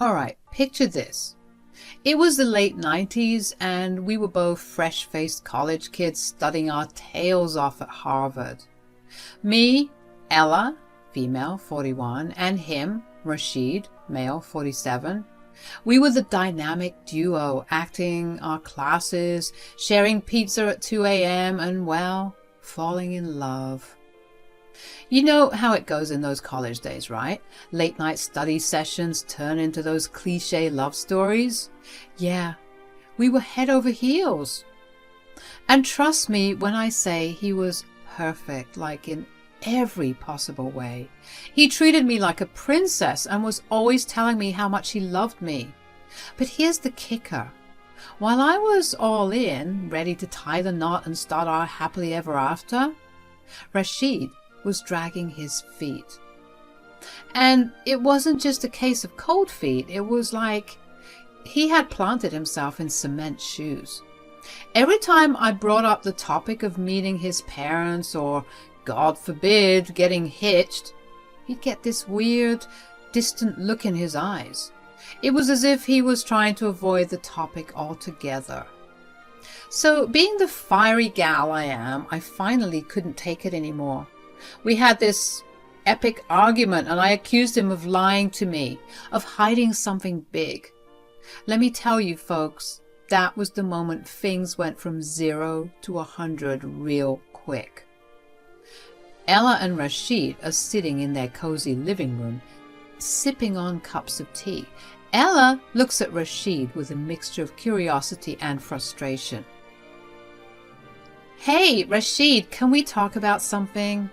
All right, picture this. It was the late 90s and we were both fresh-faced college kids studying our tails off at Harvard. Me, Ella, female, 41, and him, Rashid, male, 47. We were the dynamic duo, acting our classes, sharing pizza at 2 a.m. and, well, falling in love. You know how it goes in those college days, right? Late night study sessions turn into those cliche love stories. Yeah, we were head over heels. And trust me when I say he was perfect, like in every possible way. He treated me like a princess and was always telling me how much he loved me. But here's the kicker. While I was all in, ready to tie the knot and start our happily ever after, Rashid was dragging his feet. And it wasn't just a case of cold feet. It was like he had planted himself in cement shoes. Every time I brought up the topic of meeting his parents or, God forbid, getting hitched, he'd get this weird, distant look in his eyes. It was as if he was trying to avoid the topic altogether. So, being the fiery gal I am, I finally couldn't take it anymore. We had this epic argument and I accused him of lying to me, of hiding something big. Let me tell you folks, that was the moment things went from 0 to 100 real quick. Ella and Rashid are sitting in their cozy living room, sipping on cups of tea. Ella looks at Rashid with a mixture of curiosity and frustration. Hey, Rashid, can we talk about something?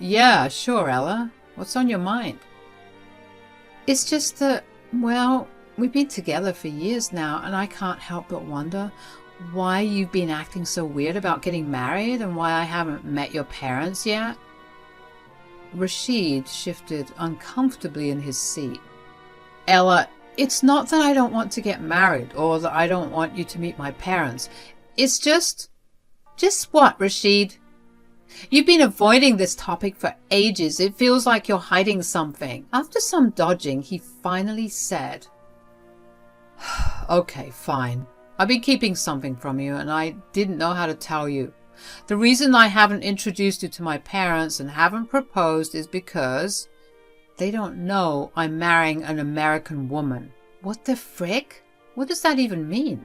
Yeah, sure, Ella. What's on your mind? It's just that, well, we've been together for years now, and I can't help but wonder why you've been acting so weird about getting married and why I haven't met your parents yet. Rashid shifted uncomfortably in his seat. Ella, it's not that I don't want to get married or that I don't want you to meet my parents. It's just what, Rashid? You've been avoiding this topic for ages. It feels like you're hiding something. After some dodging, he finally said, Okay, fine. I've been keeping something from you and I didn't know how to tell you. The reason I haven't introduced you to my parents and haven't proposed is because they don't know I'm marrying an American woman. What the frick? What does that even mean?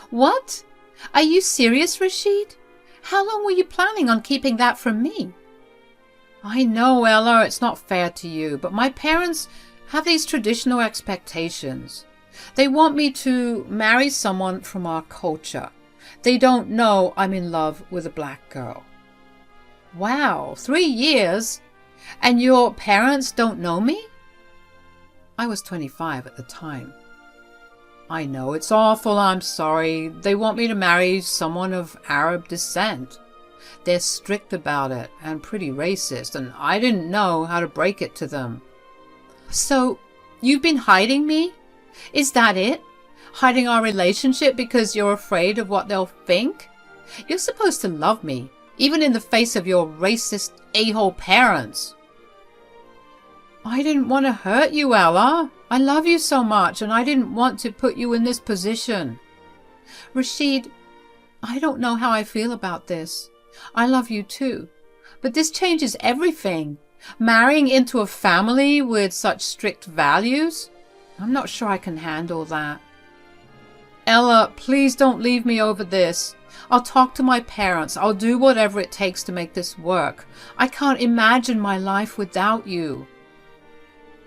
What? Are you serious, Rashid? How long were you planning on keeping that from me? I know, Ella, it's not fair to you, but my parents have these traditional expectations. They want me to marry someone from our culture. They don't know I'm in love with a black girl. Wow, 3 years? And your parents don't know me? I was 25 at the time. I know, it's awful, I'm sorry. They want me to marry someone of Arab descent. They're strict about it and pretty racist, and I didn't know how to break it to them. So, you've been hiding me? Is that it? Hiding our relationship because you're afraid of what they'll think? You're supposed to love me, even in the face of your racist a-hole parents. I didn't want to hurt you, Ella. I love you so much and I didn't want to put you in this position. Rashid, I don't know how I feel about this. I love you too. But this changes everything. Marrying into a family with such strict values? I'm not sure I can handle that. Ella, please don't leave me over this. I'll talk to my parents. I'll do whatever it takes to make this work. I can't imagine my life without you.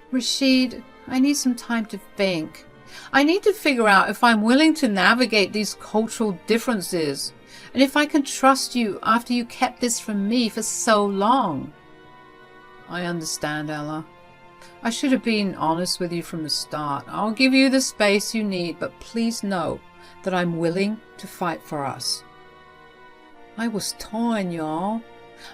Rashid, I need some time to think. I need to figure out if I'm willing to navigate these cultural differences and if I can trust you after you kept this from me for so long. I understand, Ella. I should have been honest with you from the start. I'll give you the space you need, but please know that I'm willing to fight for us. I was torn, y'all.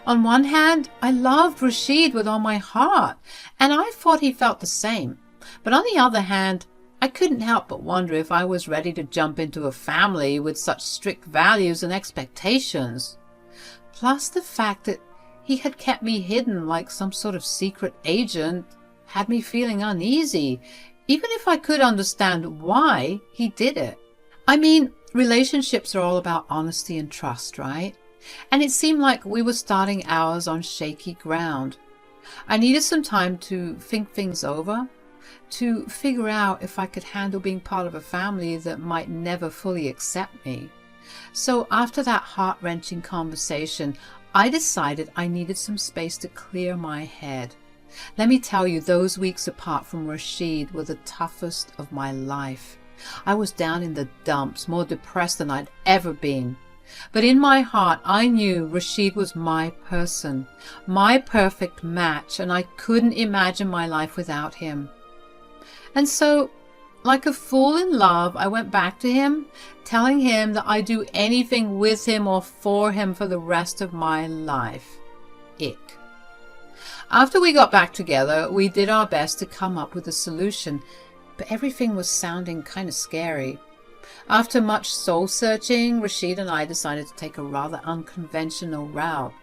On one hand, I loved Rashid with all my heart, and I thought he felt the same. But on the other hand, I couldn't help but wonder if I was ready to jump into a family with such strict values and expectations. Plus the fact that he had kept me hidden like some sort of secret agent had me feeling uneasy, even if I could understand why he did it. I mean, relationships are all about honesty and trust, right? And it seemed like we were starting ours on shaky ground. I needed some time to think things over, to figure out if I could handle being part of a family that might never fully accept me. So after that heart-wrenching conversation, I decided I needed some space to clear my head. Let me tell you, those weeks apart from Rashid were the toughest of my life. I was down in the dumps, more depressed than I'd ever been. But in my heart, I knew Rashid was my person, my perfect match, and I couldn't imagine my life without him. And so, like a fool in love, I went back to him, telling him that I'd do anything with him or for him for the rest of my life. Ick. After we got back together, we did our best to come up with a solution, but everything was sounding kind of scary. After much soul-searching, Rashid and I decided to take a rather unconventional route.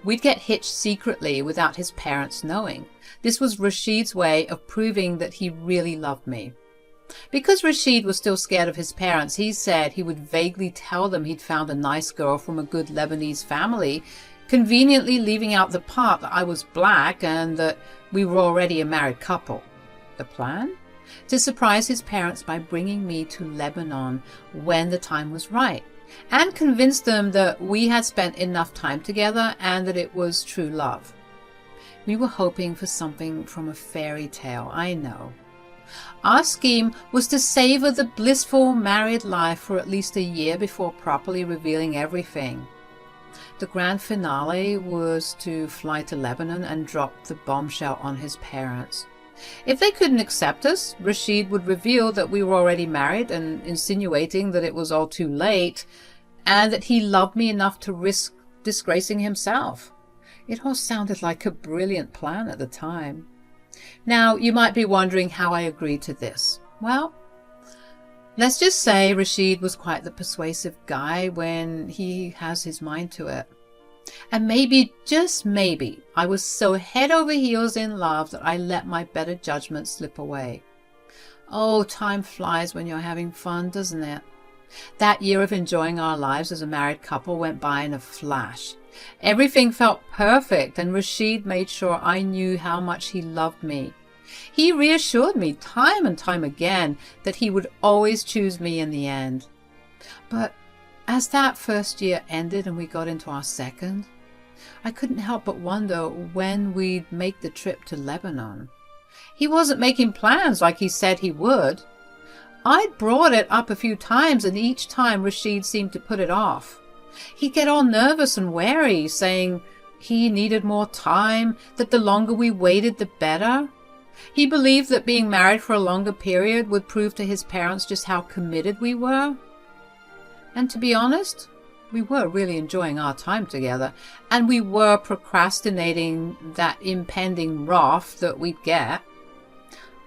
We'd get hitched secretly without his parents knowing. This was Rashid's way of proving that he really loved me. Because Rashid was still scared of his parents, he said he would vaguely tell them he'd found a nice girl from a good Lebanese family, conveniently leaving out the part that I was black and that we were already a married couple. The plan? To surprise his parents by bringing me to Lebanon when the time was right, and convince them that we had spent enough time together and that it was true love. We were hoping for something from a fairy tale, I know. Our scheme was to savor the blissful married life for at least a year before properly revealing everything. The grand finale was to fly to Lebanon and drop the bombshell on his parents. If they couldn't accept us, Rashid would reveal that we were already married and insinuating that it was all too late and that he loved me enough to risk disgracing himself. It all sounded like a brilliant plan at the time. Now, you might be wondering how I agreed to this. Well, let's just say Rashid was quite the persuasive guy when he has his mind to it. And maybe, just maybe, I was so head over heels in love that I let my better judgment slip away. Oh, time flies when you're having fun, doesn't it? That year of enjoying our lives as a married couple went by in a flash. Everything felt perfect, and Rashid made sure I knew how much he loved me. He reassured me time and time again that he would always choose me in the end. But as that first year ended and we got into our second, I couldn't help but wonder when we'd make the trip to Lebanon. He wasn't making plans like he said he would. I'd brought it up a few times, and each time Rashid seemed to put it off. He'd get all nervous and wary, saying he needed more time, that the longer we waited, the better. He believed that being married for a longer period would prove to his parents just how committed we were. And to be honest, we were really enjoying our time together, and we were procrastinating that impending wrath that we'd get.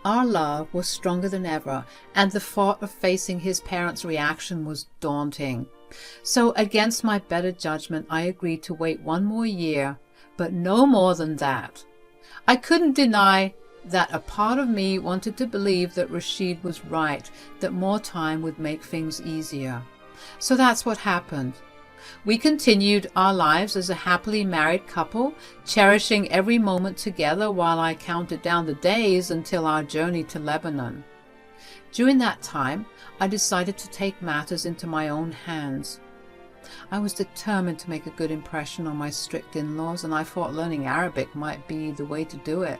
Our love was stronger than ever, and the thought of facing his parents' reaction was daunting. So against my better judgment, I agreed to wait one more year, but no more than that. I couldn't deny that a part of me wanted to believe that Rashid was right, that more time would make things easier. So that's what happened. We continued our lives as a happily married couple, cherishing every moment together while I counted down the days until our journey to Lebanon. During that time, I decided to take matters into my own hands. I was determined to make a good impression on my strict in-laws, and I thought learning Arabic might be the way to do it.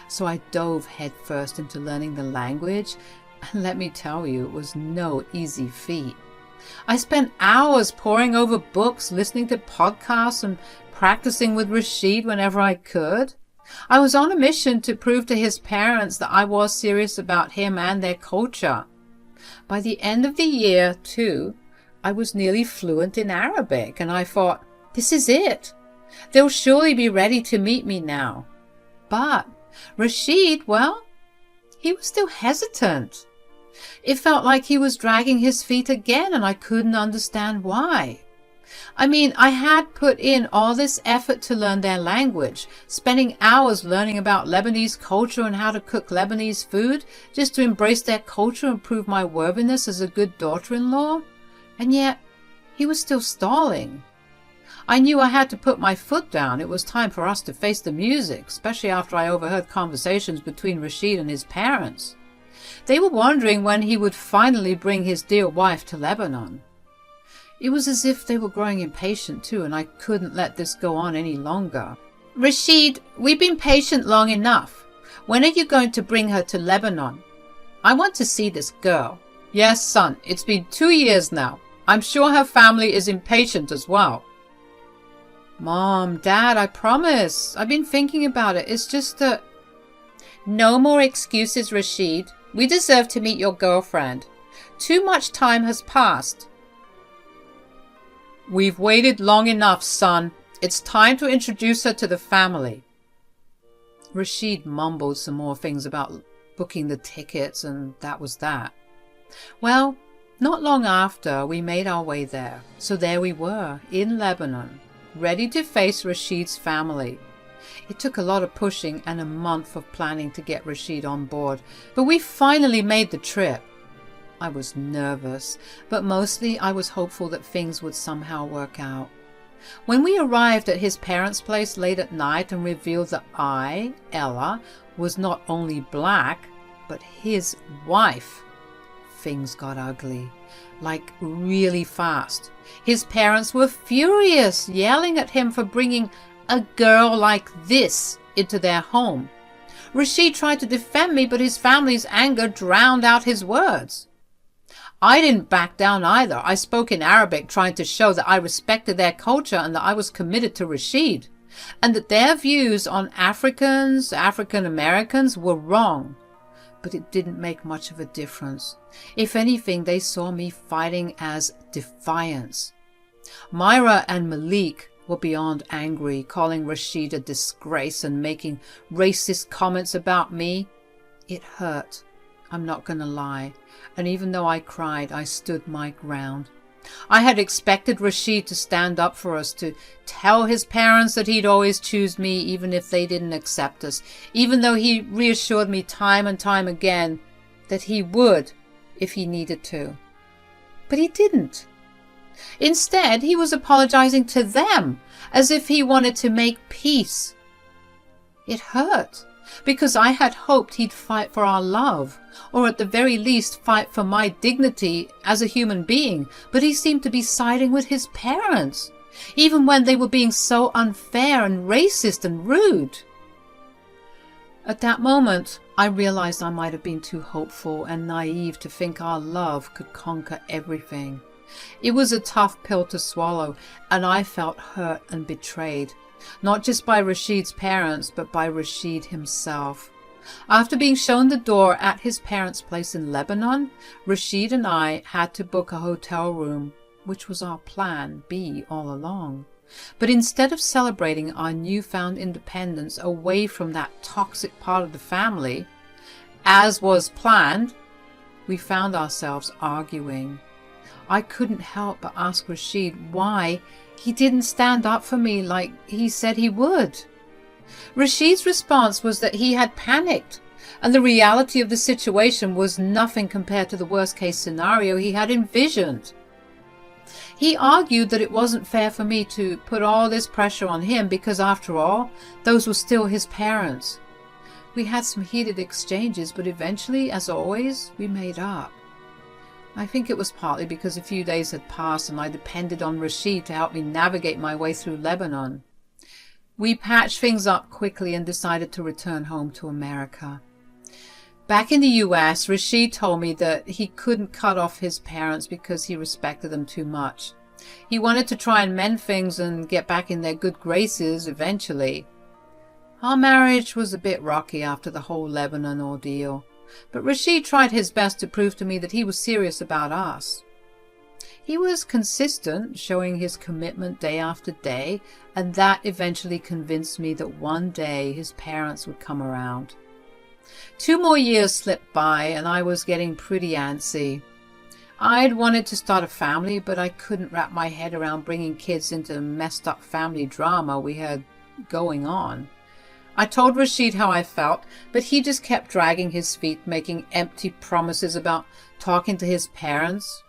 So I dove headfirst into learning the language, and let me tell you, it was no easy feat. I spent hours poring over books, listening to podcasts, and practicing with Rashid whenever I could. I was on a mission to prove to his parents that I was serious about him and their culture. By the end of the year, too, I was nearly fluent in Arabic, and I thought, this is it. They'll surely be ready to meet me now. But Rashid, well, he was still hesitant. It felt like he was dragging his feet again, and I couldn't understand why. I mean, I had put in all this effort to learn their language, spending hours learning about Lebanese culture and how to cook Lebanese food, just to embrace their culture and prove my worthiness as a good daughter-in-law. And yet, he was still stalling. I knew I had to put my foot down. It was time for us to face the music, especially after I overheard conversations between Rashid and his parents. They were wondering when he would finally bring his dear wife to Lebanon. It was as if they were growing impatient too, and I couldn't let this go on any longer. Rashid, we've been patient long enough. When are you going to bring her to Lebanon? I want to see this girl. Yes, son, it's been 2 years now. I'm sure her family is impatient as well. Mom, Dad, I promise. I've been thinking about it. It's just that... No more excuses, Rashid. We deserve to meet your girlfriend. Too much time has passed. We've waited long enough, son. It's time to introduce her to the family. Rashid mumbled some more things about booking the tickets, and that was that. Well, not long after, we made our way there. So there we were, in Lebanon, ready to face Rashid's family. It took a lot of pushing and a month of planning to get Rashid on board, but we finally made the trip. I was nervous, but mostly I was hopeful that things would somehow work out. When we arrived at his parents' place late at night and revealed that I, Ella, was not only black, but his wife, things got ugly, like really fast. His parents were furious, yelling at him for bringing a girl like this into their home. Rashid tried to defend me, but his family's anger drowned out his words. I didn't back down either. I spoke in Arabic, trying to show that I respected their culture and that I was committed to Rashid, and that their views on Africans, African Americans, were wrong. But it didn't make much of a difference. If anything, they saw me fighting as defiance. Myra and Malik were beyond angry, calling Rashid a disgrace and making racist comments about me. It hurt. I'm not going to lie. And even though I cried, I stood my ground. I had expected Rashid to stand up for us, to tell his parents that he'd always choose me even if they didn't accept us, even though he reassured me time and time again that he would if he needed to. But he didn't. Instead, he was apologizing to them as if he wanted to make peace. It hurt, because I had hoped he'd fight for our love, or at the very least fight for my dignity as a human being, but he seemed to be siding with his parents, even when they were being so unfair and racist and rude. At that moment, I realized I might have been too hopeful and naive to think our love could conquer everything. It was a tough pill to swallow, and I felt hurt and betrayed. Not just by Rashid's parents, but by Rashid himself. After being shown the door at his parents' place in Lebanon, Rashid and I had to book a hotel room, which was our plan B all along. But instead of celebrating our newfound independence away from that toxic part of the family, as was planned, we found ourselves arguing. I couldn't help but ask Rashid why he didn't stand up for me like he said he would. Rashid's response was that he had panicked, and the reality of the situation was nothing compared to the worst-case scenario he had envisioned. He argued that it wasn't fair for me to put all this pressure on him because, after all, those were still his parents. We had some heated exchanges, but eventually, as always, we made up. I think it was partly because a few days had passed and I depended on Rashid to help me navigate my way through Lebanon. We patched things up quickly and decided to return home to America. Back in the US, Rashid told me that he couldn't cut off his parents because he respected them too much. He wanted to try and mend things and get back in their good graces eventually. Our marriage was a bit rocky after the whole Lebanon ordeal, but Rashid tried his best to prove to me that he was serious about us. He was consistent, showing his commitment day after day, and that eventually convinced me that one day his parents would come around. 2 more years slipped by, and I was getting pretty antsy. I'd wanted to start a family, but I couldn't wrap my head around bringing kids into the messed up family drama we had going on. I told Rashid how I felt, but he just kept dragging his feet, making empty promises about talking to his parents.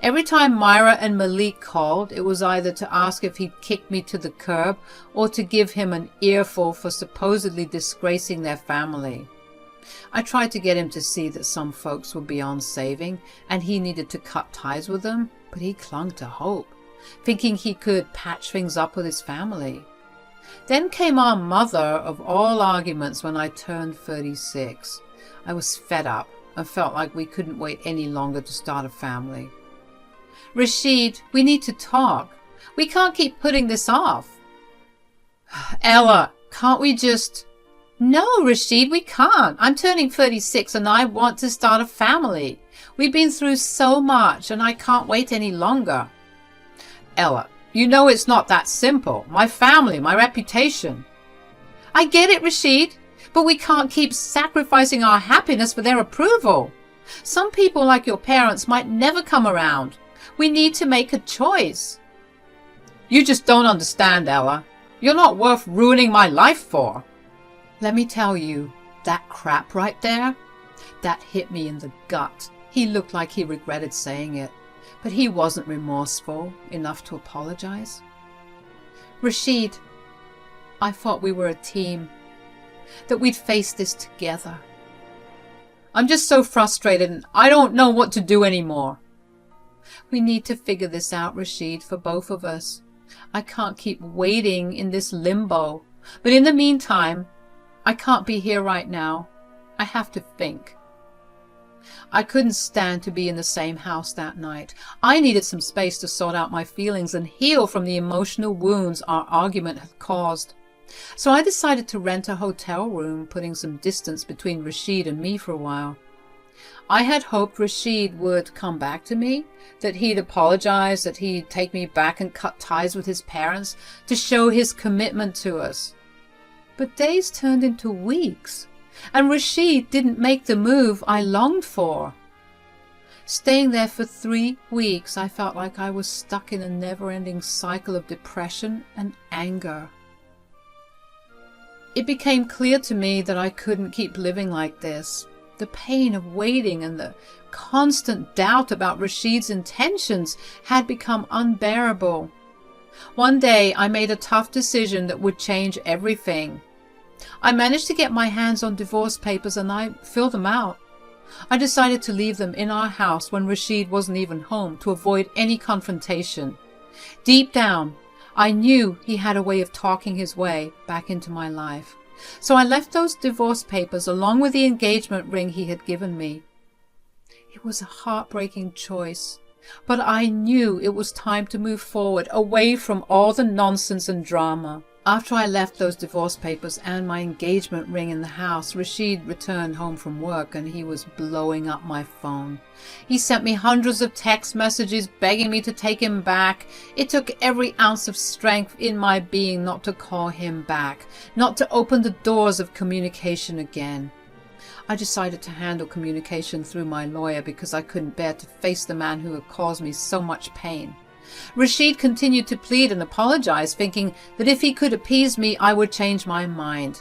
Every time Myra and Malik called, it was either to ask if he'd kick me to the curb or to give him an earful for supposedly disgracing their family. I tried to get him to see that some folks were beyond saving and he needed to cut ties with them, but he clung to hope, thinking he could patch things up with his family. Then came our mother of all arguments when I turned 36. I was fed up and felt like we couldn't wait any longer to start a family. Rashid, we need to talk. We can't keep putting this off. Ella, can't we just... No, Rashid, we can't. I'm turning 36 and I want to start a family. We've been through so much and I can't wait any longer. Ella, you know it's not that simple. My family, my reputation. I get it, Rashid, but we can't keep sacrificing our happiness for their approval. Some people like your parents might never come around. We need to make a choice. You just don't understand, Ella. You're not worth ruining my life for. Let me tell you, that crap right there, that hit me in the gut. He looked like he regretted saying it, but he wasn't remorseful enough to apologize. Rashid, I thought we were a team, that we'd face this together. I'm just so frustrated and I don't know what to do anymore. We need to figure this out, Rashid, for both of us. I can't keep waiting in this limbo. But in the meantime, I can't be here right now. I have to think. I couldn't stand to be in the same house that night. I needed some space to sort out my feelings and heal from the emotional wounds our argument had caused. So I decided to rent a hotel room, putting some distance between Rashid and me for a while. I had hoped Rashid would come back to me, that he'd apologize, that he'd take me back and cut ties with his parents to show his commitment to us. But days turned into weeks, and Rashid didn't make the move I longed for. Staying there for 3 weeks, I felt like I was stuck in a never-ending cycle of depression and anger. It became clear to me that I couldn't keep living like this. The pain of waiting and the constant doubt about Rashid's intentions had become unbearable. One day I made a tough decision that would change everything. I managed to get my hands on divorce papers and I filled them out. I decided to leave them in our house when Rashid wasn't even home to avoid any confrontation. Deep down, I knew he had a way of talking his way back into my life. So I left those divorce papers along with the engagement ring he had given me. It was a heartbreaking choice, but I knew it was time to move forward, away from all the nonsense and drama. After I left those divorce papers and my engagement ring in the house, Rashid returned home from work and he was blowing up my phone. He sent me hundreds of text messages begging me to take him back. It took every ounce of strength in my being not to call him back, not to open the doors of communication again. I decided to handle communication through my lawyer because I couldn't bear to face the man who had caused me so much pain. Rashid continued to plead and apologize, thinking that if he could appease me, I would change my mind.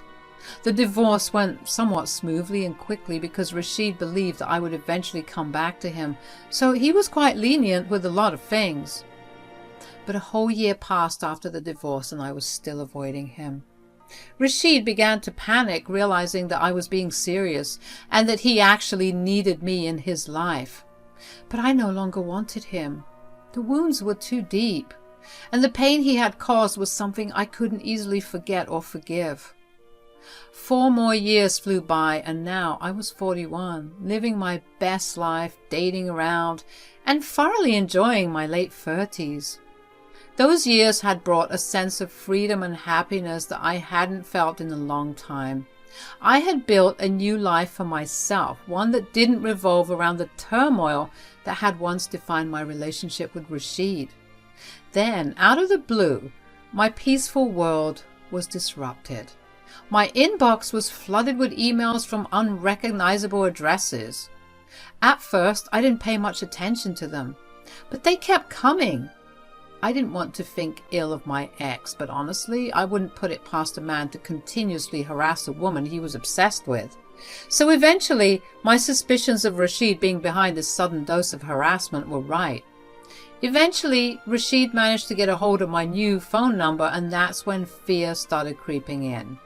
The divorce went somewhat smoothly and quickly because Rashid believed that I would eventually come back to him, so he was quite lenient with a lot of things. But a whole year passed after the divorce and I was still avoiding him. Rashid began to panic, realizing that I was being serious and that he actually needed me in his life. But I no longer wanted him. The wounds were too deep, and the pain he had caused was something I couldn't easily forget or forgive. 4 more years flew by, and now I was 41, living my best life, dating around, and thoroughly enjoying my late 30s. Those years had brought a sense of freedom and happiness that I hadn't felt in a long time. I had built a new life for myself, one that didn't revolve around the turmoil that had once defined my relationship with Rashid. Then, out of the blue, my peaceful world was disrupted. My inbox was flooded with emails from unrecognizable addresses. At first, I didn't pay much attention to them, but they kept coming. I didn't want to think ill of my ex, but honestly, I wouldn't put it past a man to continuously harass a woman he was obsessed with. So eventually, my suspicions of Rashid being behind this sudden dose of harassment were right. Eventually, Rashid managed to get a hold of my new phone number, and that's when fear started creeping in.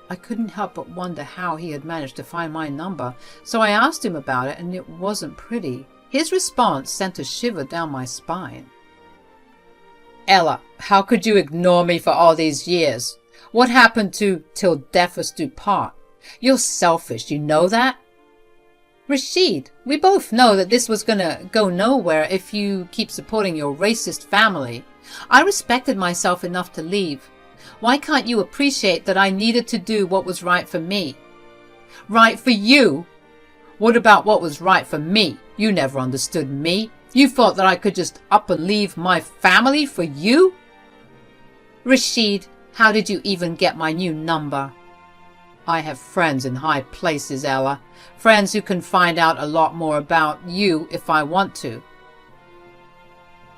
I couldn't help but wonder how he had managed to find my number, so I asked him about it, and it wasn't pretty. His response sent a shiver down my spine. "Ella, how could you ignore me for all these years? What happened to 'till death us do part'? You're selfish, you know that?" "Rashid, we both know that this was gonna go nowhere if you keep supporting your racist family. I respected myself enough to leave. Why can't you appreciate that I needed to do what was right for me?" "Right for you? What about what was right for me? You never understood me. You thought that I could just up and leave my family for you?" "Rashid, how did you even get my new number?" "I have friends in high places, Ella. Friends who can find out a lot more about you if I want to."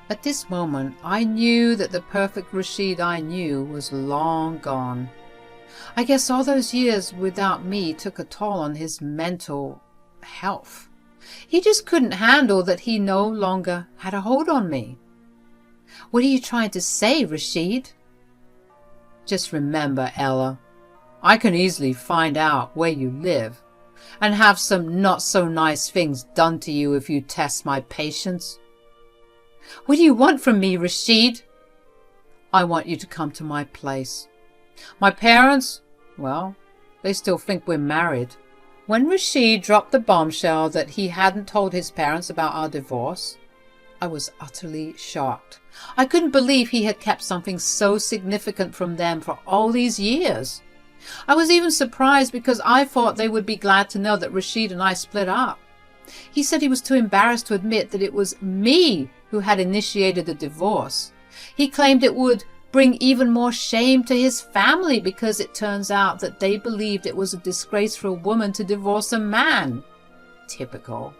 At this moment, I knew that the perfect Rashid I knew was long gone. I guess all those years without me took a toll on his mental health. He just couldn't handle that he no longer had a hold on me. "What are you trying to say, Rashid?" "Just remember, Ella, I can easily find out where you live and have some not so nice things done to you if you test my patience." "What do you want from me, Rashid?" "I want you to come to my place. My parents, well, they still think we're married." When Rashid dropped the bombshell that he hadn't told his parents about our divorce, I was utterly shocked. I couldn't believe he had kept something so significant from them for all these years. I was even surprised because I thought they would be glad to know that Rashid and I split up. He said he was too embarrassed to admit that it was me who had initiated the divorce. He claimed it would bring even more shame to his family because it turns out that they believed it was a disgrace for a woman to divorce a man. Typical.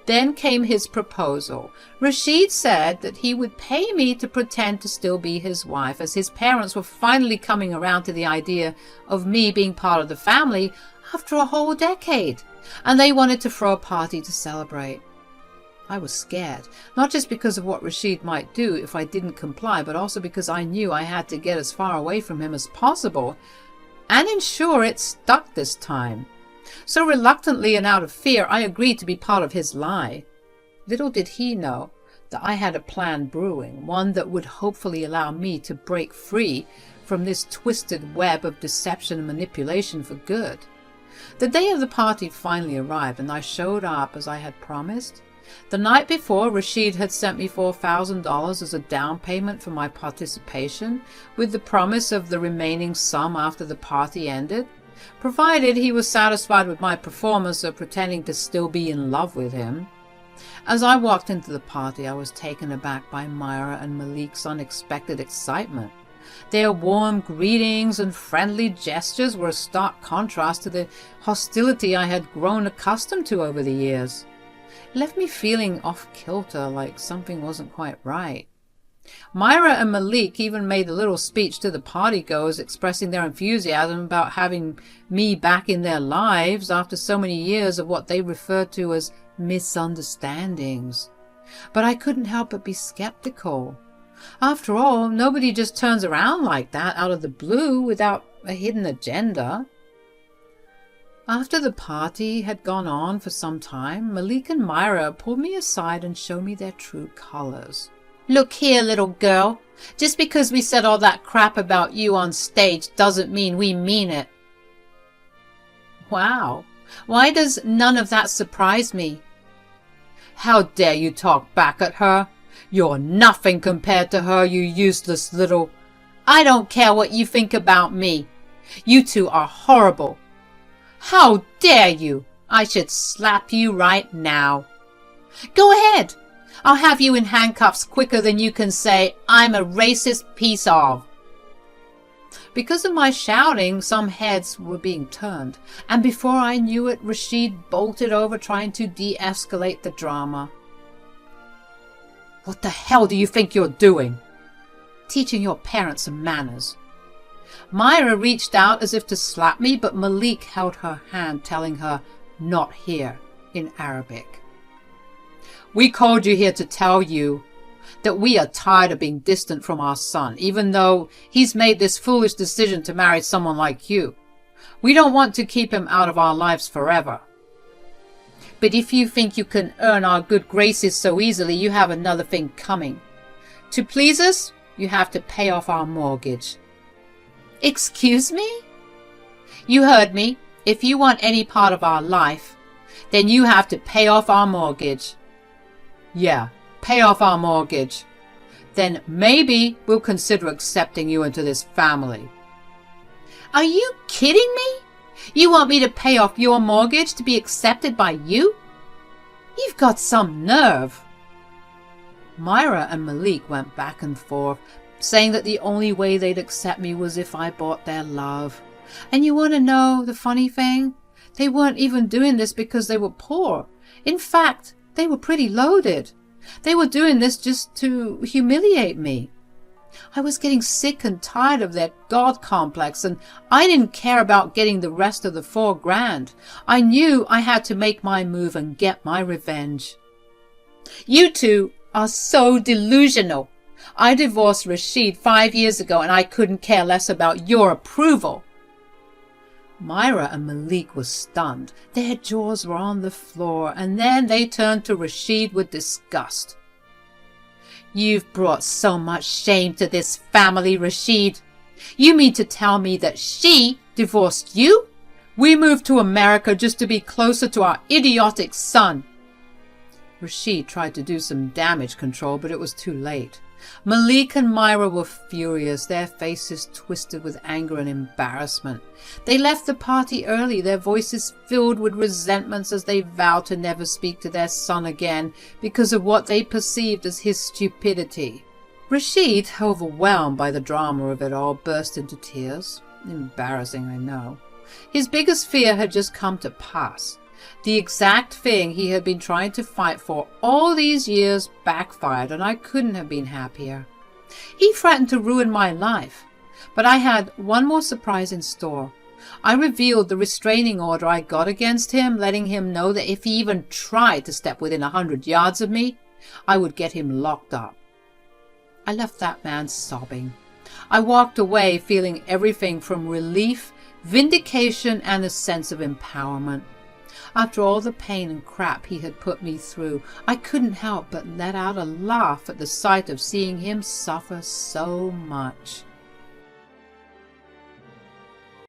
Then came his proposal. Rashid said that he would pay me to pretend to still be his wife, as his parents were finally coming around to the idea of me being part of the family after a whole decade, and they wanted to throw a party to celebrate. I was scared, not just because of what Rashid might do if I didn't comply, but also because I knew I had to get as far away from him as possible and ensure it stuck this time. So reluctantly and out of fear, I agreed to be part of his lie. Little did he know that I had a plan brewing, one that would hopefully allow me to break free from this twisted web of deception and manipulation for good. The day of the party finally arrived, and I showed up as I had promised. The night before, Rashid had sent me $4,000 as a down payment for my participation, with the promise of the remaining sum after the party ended, provided he was satisfied with my performance of pretending to still be in love with him. As I walked into the party, I was taken aback by Myra and Malik's unexpected excitement. Their warm greetings and friendly gestures were a stark contrast to the hostility I had grown accustomed to over the years. It left me feeling off-kilter, like something wasn't quite right. Myra and Malik even made a little speech to the partygoers expressing their enthusiasm about having me back in their lives after so many years of what they referred to as misunderstandings. But I couldn't help but be skeptical. After all, nobody just turns around like that out of the blue without a hidden agenda. After the party had gone on for some time, Malik and Myra pulled me aside and showed me their true colors. "Look here, little girl. Just because we said all that crap about you on stage doesn't mean we mean it." Wow. Why does none of that surprise me? "How dare you talk back at her? You're nothing compared to her, you useless little—" "I don't care what you think about me. You two are horrible." "How dare you? I should slap you right now." "Go ahead. I'll have you in handcuffs quicker than you can say, 'I'm a racist piece of.'" Because of my shouting, some heads were being turned, and before I knew it, Rashid bolted over trying to de-escalate the drama. "What the hell do you think you're doing?" "Teaching your parents some manners." Myra reached out as if to slap me, but Malik held her hand, telling her, "Not here," in Arabic. "We called you here to tell you that we are tired of being distant from our son, even though he's made this foolish decision to marry someone like you. We don't want to keep him out of our lives forever. But if you think you can earn our good graces so easily, you have another thing coming. To please us, you have to pay off our mortgage." "Excuse me?" "You heard me. If you want any part of our life, then you have to pay off our mortgage." "Yeah, pay off our mortgage. Then maybe we'll consider accepting you into this family." "Are you kidding me? You want me to pay off your mortgage to be accepted by you? You've got some nerve." Myra and Malik went back and forth, saying that the only way they'd accept me was if I bought their love. And you want to know the funny thing? They weren't even doing this because they were poor. In fact, they were pretty loaded. They were doing this just to humiliate me. I was getting sick and tired of their God complex, and I didn't care about getting the rest of the $4,000. I knew I had to make my move and get my revenge. "You two are so delusional. I divorced Rashid 5 years ago, and I couldn't care less about your approval." Myra and Malik were stunned. Their jaws were on the floor, and then they turned to Rashid with disgust. "You've brought so much shame to this family, Rashid. You mean to tell me that she divorced you? We moved to America just to be closer to our idiotic son." Rashid tried to do some damage control, but it was too late. Malik and Myra were furious, their faces twisted with anger and embarrassment. They left the party early, their voices filled with resentments as they vowed to never speak to their son again because of what they perceived as his stupidity. Rashid, overwhelmed by the drama of it all, burst into tears. Embarrassing, I know. His biggest fear had just come to pass. The exact thing he had been trying to fight for all these years backfired, and I couldn't have been happier. He threatened to ruin my life, but I had one more surprise in store. I revealed the restraining order I got against him, letting him know that if he even tried to step within 100 yards of me, I would get him locked up. I left that man sobbing. I walked away feeling everything from relief, vindication, and a sense of empowerment. After all the pain and crap he had put me through, I couldn't help but let out a laugh at the sight of seeing him suffer so much.